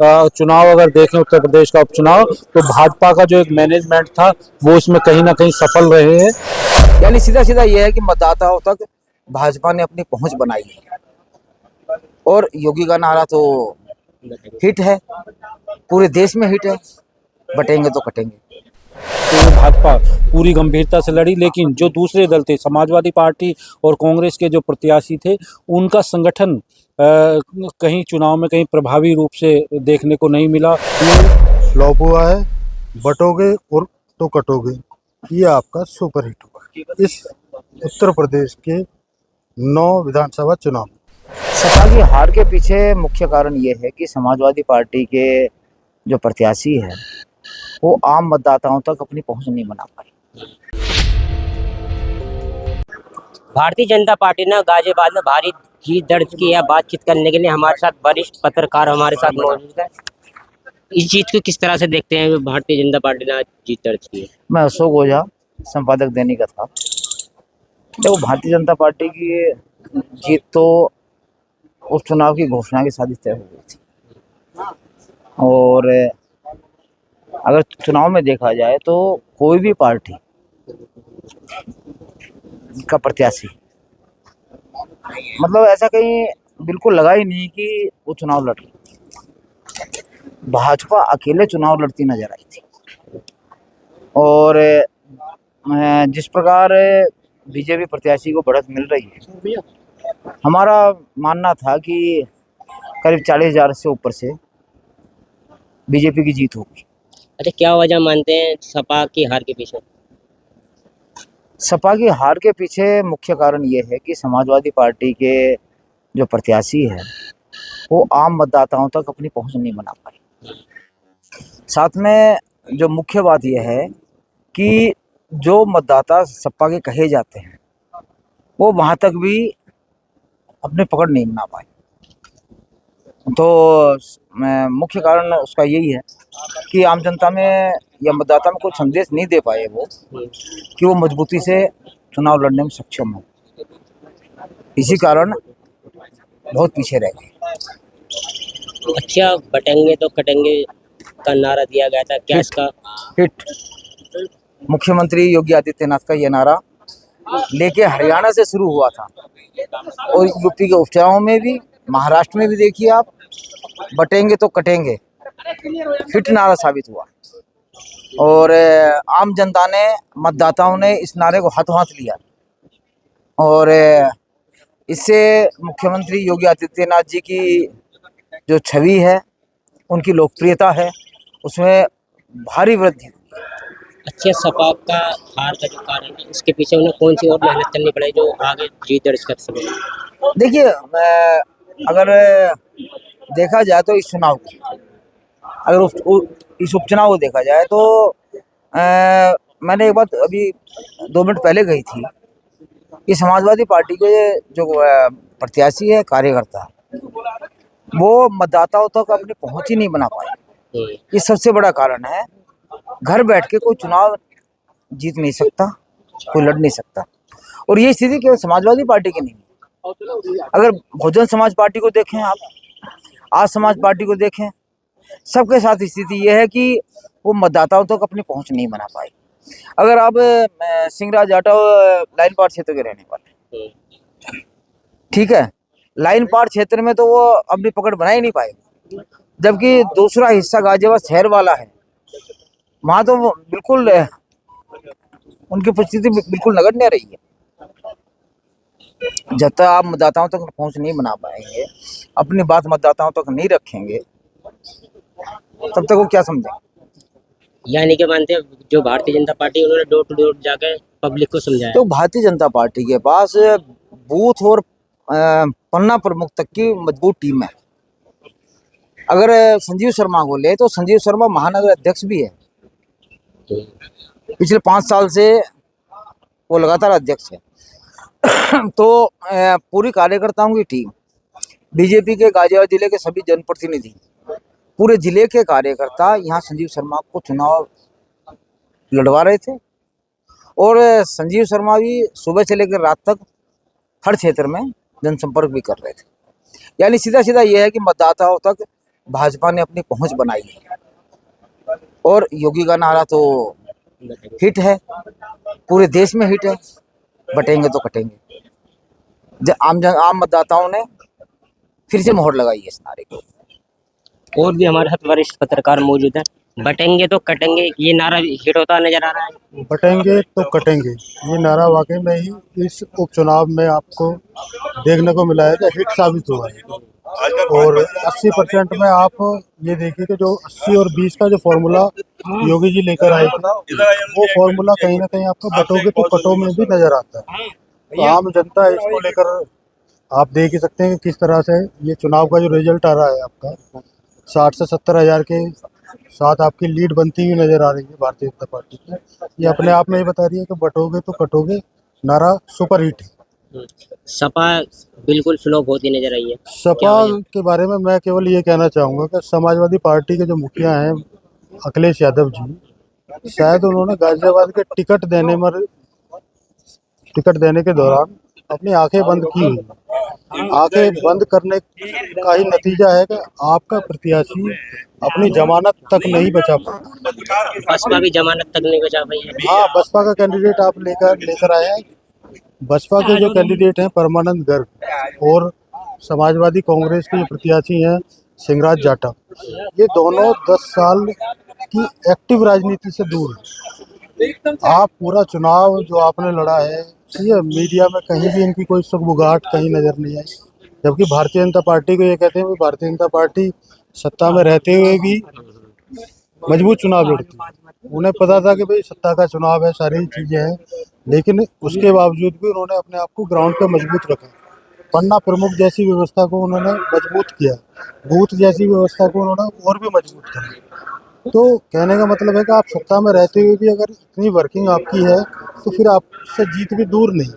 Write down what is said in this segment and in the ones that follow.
चुनाव अगर देखें उत्तर प्रदेश का उपचुनाव, तो भाजपा का जो एक मैनेजमेंट था वो इसमें कहीं ना कहीं सफल रहे हैं। यानी सीधा सीधा यह है कि मतदाताओं तक भाजपा ने अपनी पहुंच बनाई है और योगी का नारा तो हिट है, पूरे देश में हिट है, बटेंगे तो कटेंगे। तो ये भाजपा पूरी गंभीरता से लड़ी, लेकिन जो दूसरे दल थे, समाजवादी पार्टी और कांग्रेस के जो प्रत्याशी थे, उनका संगठन कहीं चुनाव में कहीं प्रभावी रूप से देखने को नहीं मिला। ये फ्लॉप हुआ है, बटोगे और तो कटोगे, ये आपका सुपर हिट हुआ इस उत्तर प्रदेश के 9 विधानसभा चुनाव। सपा की हार के पीछे मुख्य कारण ये है कि समाजवादी पार्टी के जो प्रत्याशी है वो आम मतदाताओं तक अपनी पहुंच नहीं बना पाए। भारतीय जनता पार्टी ने गाजियाबाद में भारी जीत दर्ज की है। बातचीत करने के लिए हमारे साथ वरिष्ठ पत्रकार हमारे साथ मौजूद है। इस जीत को किस तरह से देखते हैं? भारतीय जनता पार्टी ने आज जीत दर्ज की है। मैं अशोक ओझा, संपादक दैनिक था। देखो, भारतीय जनता पार्टी की जीत तो उपचुनाव की घोषणा के साथ ही तय हो गई थी, और अगर चुनाव में देखा जाए तो कोई भी पार्टी का प्रत्याशी मतलब ऐसा कहीं बिल्कुल लगा ही नहीं कि वो चुनाव लड़ रही। भाजपा अकेले चुनाव लड़ती नजर आई थी, और जिस प्रकार बीजेपी प्रत्याशी को बढ़त मिल रही है, हमारा मानना था कि करीब 40,000 से ऊपर से बीजेपी की जीत होगी। अच्छा, क्या वजह मानते हैं सपा की हार के पीछे? सपा की हार के पीछे मुख्य कारण ये है कि समाजवादी पार्टी के जो प्रत्याशी है वो आम मतदाताओं तक अपनी पहुंच नहीं बना पाए। साथ में जो मुख्य बात यह है कि जो मतदाता सपा के कहे जाते हैं वो वहां तक भी अपने पकड़ नहीं बना पाए। तो मुख्य कारण उसका यही है कि आम जनता में या मतदाता में कोई संदेश नहीं दे पाए वो कि वो मजबूती से चुनाव लड़ने में सक्षम हो। इसी कारण बहुत पीछे रह गए। अच्छा, बटेंगे तो कटेंगे का नारा दिया गया था, क्या इसका हिट? मुख्यमंत्री योगी आदित्यनाथ का ये नारा लेके हरियाणा से शुरू हुआ था, और यूपी के उपचुनाव में भी, महाराष्ट्र में भी देखिए आप, बटेंगे तो कटेंगे हिट नारा साबित हुआ। और आम जनता ने, मतदाताओं ने इस नारे को हाथों हाथ लिया, और इससे मुख्यमंत्री योगी आदित्यनाथ जी की जो छवि है, उनकी लोकप्रियता है, उसमें भारी वृद्धि हुई। अच्छा, सपा का हार का जो कारण है, इसके पीछे उन्हें कौन सी और मेहनत करनी पड़ेगी जो आगे जीत दर्ज कर सके? देखिए, अगर देखा जाए तो इस चुनाव को, अगर इस उपचुनाव को देखा जाए तो मैंने एक बात अभी 2 मिनट पहले कही थी कि समाजवादी पार्टी के जो प्रत्याशी है, कार्यकर्ता है, वो मतदाताओं तक अपनी पहुंच ही नहीं बना पाए। ये सबसे बड़ा कारण है। घर बैठ के कोई चुनाव जीत नहीं सकता, कोई लड़ नहीं सकता, और ये स्थिति केवल समाजवादी पार्टी की नहीं है। अगर बहुजन समाज पार्टी को देखें, आप आज समाज पार्टी को देखें, सबके साथ स्थिति यह है कि वो मतदाताओं तक अपनी पहुंच नहीं बना पाए। अगर आप सिंहराज जाटव लाइन पार क्षेत्र के रहने वाले, ठीक है, लाइन पार क्षेत्र में तो वो अपनी पकड़ बना ही नहीं पाए, जबकि दूसरा हिस्सा गाजियाबाद शहर वाला है, वहां तो बिल्कुल उनकी परिस्थिति बिल्कुल नगण्य रही है। जब तक आप मतदाताओं तक पहुंच नहीं बना पाएंगे, अपनी बात मतदाताओं तक नहीं रखेंगे, तब तक वो क्या समझेंगे? यानी कि मानते हैं जो भारतीय जनता पार्टी, उन्होंने डोर टू डोर जाकर पब्लिक को समझाया। तो भारतीय जनता पार्टी के पास बूथ और पन्ना प्रमुख तक की मजबूत टीम है। अगर संजीव शर्मा को ले तो संजीव शर्मा महानगर अध्यक्ष भी है, पिछले 5 साल से वो लगातार अध्यक्ष है। तो पूरी कार्यकर्ताओं की टीम, बीजेपी के गाजियाबाद जिले के सभी जनप्रतिनिधि, पूरे जिले के कार्यकर्ता यहाँ संजीव शर्मा को चुनाव लड़वा रहे थे, और संजीव शर्मा भी सुबह से लेकर रात तक हर क्षेत्र में जनसंपर्क भी कर रहे थे। यानी सीधा सीधा ये है कि मतदाताओं तक भाजपा ने अपनी पहुंच बनाई है और योगी का नारा तो हिट है, पूरे देश में हिट है, बटेंगे तो कटेंगे। आम मतदाताओं ने फिर से मोहर लगाई है इस नारे को। और भी हमारे साथ वरिष्ठ पत्रकार मौजूद हैं। बटेंगे तो कटेंगे, ये नारा हिट होता नजर आ रहा है। बटेंगे तो कटेंगे, ये नारा वाकई में ही इस उपचुनाव में आपको देखने को मिला है कि हिट साबित हुआ है। और 80% में आप ये देखिए कि जो 80 और 20 का जो फॉर्मूला योगी जी लेकर आए थे, वो फॉर्मूला कहीं ना कहीं आपको बटोगे तो कटो में भी नजर आता है। तो आम जनता इसको लेकर आप देख ही सकते हैं कि किस तरह से ये चुनाव का जो रिजल्ट आ रहा है आपका 60 से 70 हज़ार के साथ आपकी लीड बनती हुई नजर आ रही है भारतीय जनता पार्टी की। ये अपने आप में ही बता रही है कि बटोगे तो कटोगे नारा सुपर हिट है। सपा बिल्कुल फ्लॉप होती नजर आई है। सपा के बारे में मैं केवल ये कहना चाहूँगा कि समाजवादी पार्टी के जो मुखिया हैं अखिलेश यादव जी, शायद उन्होंने गाजियाबाद के टिकट देने के दौरान अपनी आंखें बंद की हुई। आंखें बंद करने का ही नतीजा है कि आपका प्रत्याशी अपनी जमानत तक नहीं बचा पाता। बसपा भी जमानत तक नहीं बचा पाई है। हाँ, बसपा का कैंडिडेट आप लेकर आए हैं। बसपा के जो कैंडिडेट हैं परमानंद गर्ग और समाजवादी कांग्रेस के जो प्रत्याशी हैं सिंहराज जाटव, ये दोनों 10 साल की एक्टिव राजनीति से दूर हैं। आप पूरा चुनाव जो आपने लड़ा है, ये मीडिया में कहीं भी इनकी कोई सुगबुगाहट कहीं नजर नहीं आई। जबकि भारतीय जनता पार्टी को ये कहते हैं कि भारतीय जनता पार्टी सत्ता में रहते हुए भी मजबूत चुनाव लड़ती है। उन्हें पता था कि भाई सत्ता का चुनाव है, सारी चीज़ें हैं, लेकिन उसके बावजूद भी उन्होंने अपने आप को ग्राउंड पे मजबूत रखा। पन्ना प्रमुख जैसी व्यवस्था को उन्होंने मजबूत किया, बूथ जैसी व्यवस्था को उन्होंने और भी मजबूत किया। तो कहने का मतलब है कि आप सत्ता में रहते हुए भी अगर इतनी वर्किंग आपकी है तो फिर आपसे जीत भी दूर नहीं।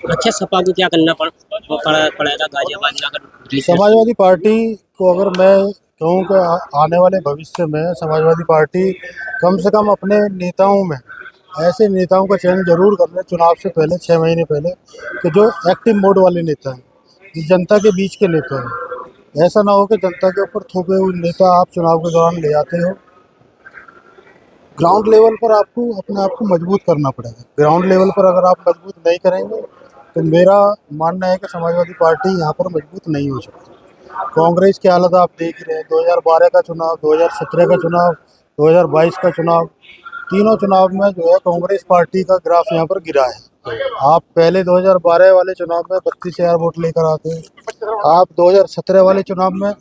अच्छा, सपा को क्या करना पड़ेगा गाजियाबाद में अगर जीत? समाजवादी पार्टी को अगर मैं कहूँ कि आने वाले भविष्य में समाजवादी पार्टी कम से कम अपने नेताओं में ऐसे नेताओं का चयन जरूर कर ले चुनाव से पहले 6 महीने पहले, कि जो एक्टिव मोड वाले नेता हैं, जो जनता के बीच के नेता हैं। ऐसा ना हो कि जनता के ऊपर थोपे हुए नेता आप चुनाव के दौरान ले आते हो। ग्राउंड लेवल पर आपको अपने आप को मजबूत करना पड़ेगा। ग्राउंड लेवल पर अगर आप मजबूत नहीं करेंगे तो मेरा मानना है कि समाजवादी पार्टी यहाँ पर मजबूत नहीं हो सकती। कांग्रेस की हालत आप देख ही रहे हैं, 2012 का चुनाव, 2017 का चुनाव, 2022 का चुनाव, तीनों चुनाव में जो है कांग्रेस पार्टी का ग्राफ यहाँ पर गिरा है। आप पहले 2012 वाले चुनाव में 32,000 वोट लेकर आते हैं, आप 2017 वाले चुनाव में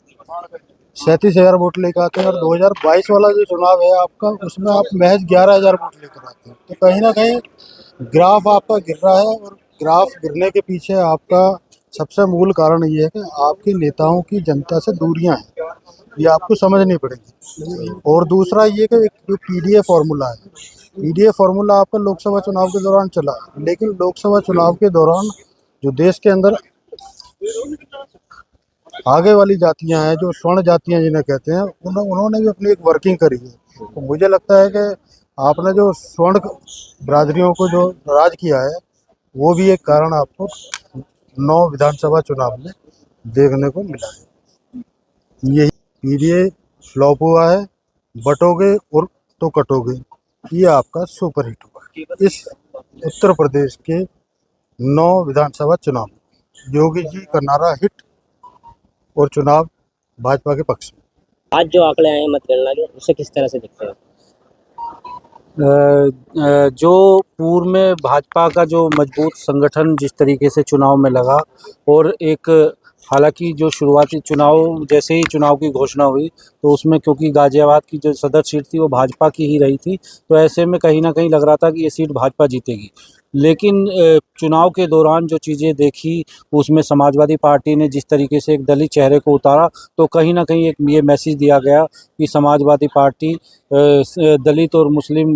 37,000 वोट लेकर आते हैं, और 2022 वाला जो चुनाव है आपका, उसमें आप महज 11,000 वोट लेकर आते हैं। तो कहीं ना कहीं ग्राफ आपका गिर रहा है, और ग्राफ गिरने के पीछे आपका सबसे मूल कारण ये है कि आपके नेताओं की जनता से दूरियां हैं, ये आपको समझनी पड़ेगी। और दूसरा ये कि जो पीडीए फार्मूला है, पीडीए फार्मूला आपका लोकसभा चुनाव के दौरान चला, लेकिन लोकसभा चुनाव के दौरान जो देश के अंदर आगे वाली जातियां हैं, जो स्वर्ण जातियां जिन्हें कहते हैं, उन्होंने भी अपनी एक वर्किंग करी है। तो मुझे लगता है कि आपने जो स्वर्ण बिरादरियों को जो नाराज किया है, वो भी एक कारण आपको 9 विधानसभा चुनाव में देखने को मिला है। यही पीडीए फ्लॉप हुआ है, बटोगे और तो कटोगे, ये आपका सुपर हिट हुआ। इस उत्तर प्रदेश के 9 विधानसभा चुनाव योगी जी का नारा हिट और चुनाव भाजपा के पक्ष में। आज जो आंकड़े आए हैं मतगणना के, उसे किस तरह से देखते हैं? जो पूर्व में भाजपा का जो मजबूत संगठन जिस तरीके से चुनाव में लगा, और एक हालांकि जो शुरुआती चुनाव, जैसे ही चुनाव की घोषणा हुई तो उसमें क्योंकि गाजियाबाद की जो सदर सीट थी वो भाजपा की ही रही थी, तो ऐसे में कहीं ना कहीं लग रहा था कि ये सीट भाजपा जीतेगी। लेकिन चुनाव के दौरान जो चीज़ें देखी, उसमें समाजवादी पार्टी ने जिस तरीके से एक दलित चेहरे को उतारा, तो कहीं ना कहीं एक ये मैसेज दिया गया कि समाजवादी पार्टी दलित और मुस्लिम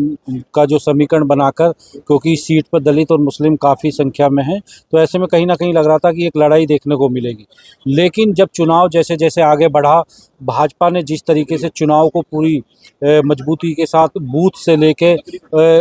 का जो समीकरण बनाकर, क्योंकि इस सीट पर दलित और मुस्लिम काफ़ी संख्या में हैं, तो ऐसे में कहीं ना कहीं लग रहा था कि एक लड़ाई देखने को मिलेगी। लेकिन जब चुनाव जैसे जैसे आगे बढ़ा भाजपा ने जिस तरीके से चुनाव को पूरी मजबूती के साथ बूथ से लेके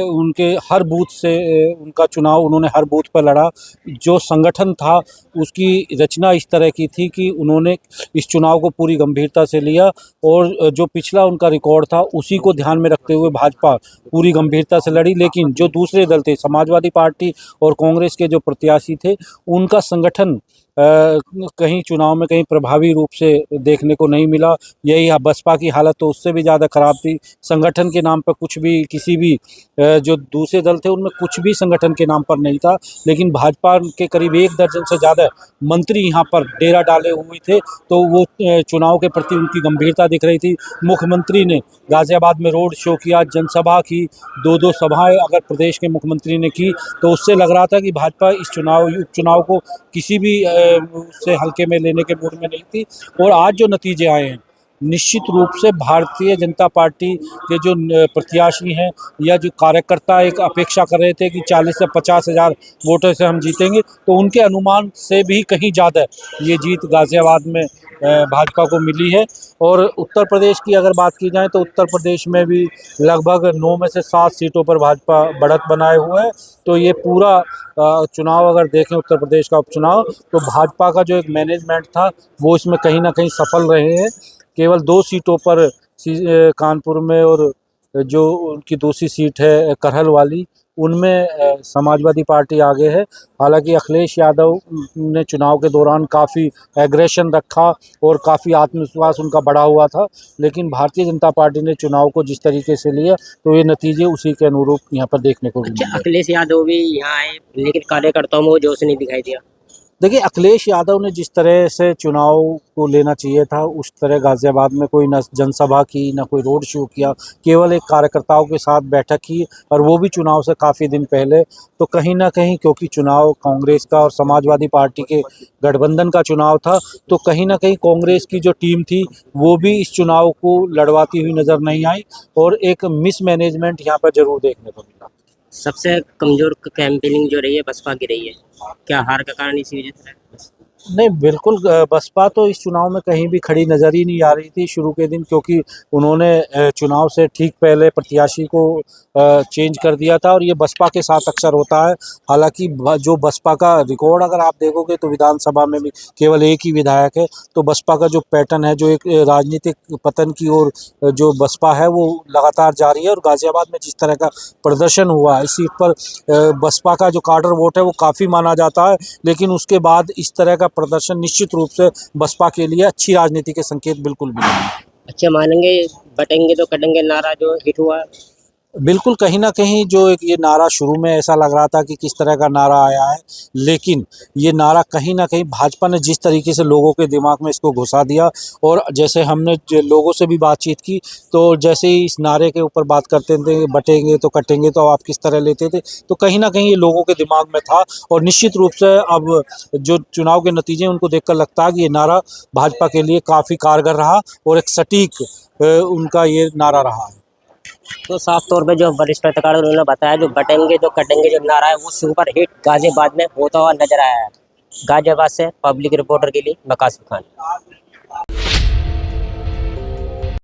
उनके हर बूथ से उनका चुनाव उन्होंने हर बूथ पर लड़ा। जो संगठन था उसकी रचना इस तरह की थी कि उन्होंने इस चुनाव को पूरी गंभीरता से लिया और जो पिछला उनका रिकॉर्ड था उसी को ध्यान में रखते हुए भाजपा पूरी गंभीरता से लड़ी। लेकिन जो दूसरे दल थे, समाजवादी पार्टी और कांग्रेस के जो प्रत्याशी थे, उनका संगठन कहीं चुनाव में कहीं प्रभावी रूप से देखने को नहीं मिला। यही बसपा की हालत तो उससे भी ज़्यादा ख़राब थी। संगठन के नाम पर कुछ भी, किसी भी जो दूसरे दल थे उनमें कुछ भी संगठन के नाम पर नहीं था। लेकिन भाजपा के करीब 1 दर्जन से ज़्यादा मंत्री यहाँ पर डेरा डाले हुए थे, तो वो चुनाव के प्रति उनकी गंभीरता दिख रही थी। मुख्यमंत्री ने गाज़ियाबाद में रोड शो किया, जनसभा की, 2-2 सभाएं अगर प्रदेश के मुख्यमंत्री ने की, तो उससे लग रहा था कि भाजपा इस उपचुनाव को किसी भी से हल्के में लेने के मूड में नहीं थी। और आज जो नतीजे आए हैं, निश्चित रूप से भारतीय जनता पार्टी के जो प्रत्याशी हैं या जो कार्यकर्ता एक अपेक्षा कर रहे थे कि 40 से 50 हज़ार वोटों से हम जीतेंगे, तो उनके अनुमान से भी कहीं ज़्यादा ये जीत गाज़ियाबाद में भाजपा को मिली है। और उत्तर प्रदेश की अगर बात की जाए तो उत्तर प्रदेश में भी लगभग 9 में से 7 सीटों पर भाजपा बढ़त बनाए हुए है। तो ये पूरा चुनाव अगर देखें, उत्तर प्रदेश का उपचुनाव, तो भाजपा का जो एक मैनेजमेंट था वो इसमें कहीं ना कहीं सफल रहे हैं। केवल 2 सीटों पर कानपुर में और जो उनकी दूसरी सीट है करहल वाली, उनमें समाजवादी पार्टी आगे है। हालांकि अखिलेश यादव ने चुनाव के दौरान काफ़ी एग्रेशन रखा और काफ़ी आत्मविश्वास उनका बढ़ा हुआ था, लेकिन भारतीय जनता पार्टी ने चुनाव को जिस तरीके से लिया तो ये नतीजे उसी के अनुरूप यहाँ पर देखने को मिले। अच्छा, अखिलेश यादव भी यहाँ आए लेकिन कार्यकर्ताओं में वो जोश नहीं दिखाई दिया। देखिए, अखिलेश यादव ने जिस तरह से चुनाव को लेना चाहिए था उस तरह गाज़ियाबाद में कोई न जनसभा की, न कोई रोड शो किया, केवल एक कार्यकर्ताओं के साथ बैठक की, और वो भी चुनाव से काफ़ी दिन पहले। तो कहीं ना कहीं क्योंकि चुनाव कांग्रेस का और समाजवादी पार्टी के गठबंधन का चुनाव था, तो कहीं ना कहीं कांग्रेस की जो टीम थी वो भी इस चुनाव को लड़वाती हुई नज़र नहीं आई और एक मिसमैनेजमेंट यहाँ पर ज़रूर देखने को मिला। सबसे कमजोर कैंपेनिंग जो रही है बसपा की रही है, क्या हार का कारण इसी वजह से है? नहीं, बिल्कुल बसपा तो इस चुनाव में कहीं भी खड़ी नज़र ही नहीं आ रही थी शुरू के दिन, क्योंकि उन्होंने चुनाव से ठीक पहले प्रत्याशी को चेंज कर दिया था और ये बसपा के साथ अक्सर होता है। हालांकि जो बसपा का रिकॉर्ड अगर आप देखोगे तो विधानसभा में भी केवल एक ही विधायक है। तो बसपा का जो पैटर्न है, जो एक राजनीतिक पतन की ओर जो बसपा है वो लगातार जारी है। और गाज़ियाबाद में जिस तरह का प्रदर्शन हुआ इस सीट पर, बसपा का जो काडर वोट है वो काफ़ी माना जाता है, लेकिन उसके बाद इस तरह का प्रदर्शन निश्चित रूप से बसपा के लिए अच्छी राजनीति के संकेत बिल्कुल भी नहीं है। अच्छा, मानेंगे बटेंगे तो कटेंगे नारा जो हिट हुआ, बिल्कुल, कहीं न कहीं जो एक ये नारा शुरू में ऐसा लग रहा था कि किस तरह का नारा आया है, लेकिन ये नारा कहीं न कहीं भाजपा ने जिस तरीके से लोगों के दिमाग में इसको घुसा दिया, और जैसे हमने लोगों से भी बातचीत की तो जैसे ही इस नारे के ऊपर बात करते थे, बटेंगे तो कटेंगे, तो आप किस तरह लेते थे, तो कहीं न कहीं ये लोगों के दिमाग में था। और निश्चित रूप से अब जो चुनाव के नतीजे उनको देखकर लगता है कि ये नारा भाजपा के लिए काफ़ी कारगर रहा और एक सटीक उनका ये नारा रहा है। तो साफ तौर पे जो वरिष्ठ पत्रकार उन्होंने बताया, जो बटेंगे तो कटेंगे जो नारा है वो सुपर हिट गाजियाबाद में होता हुआ नजर आया है। गाजियाबाद से पब्लिक रिपोर्टर के लिए मैं कासिम खान।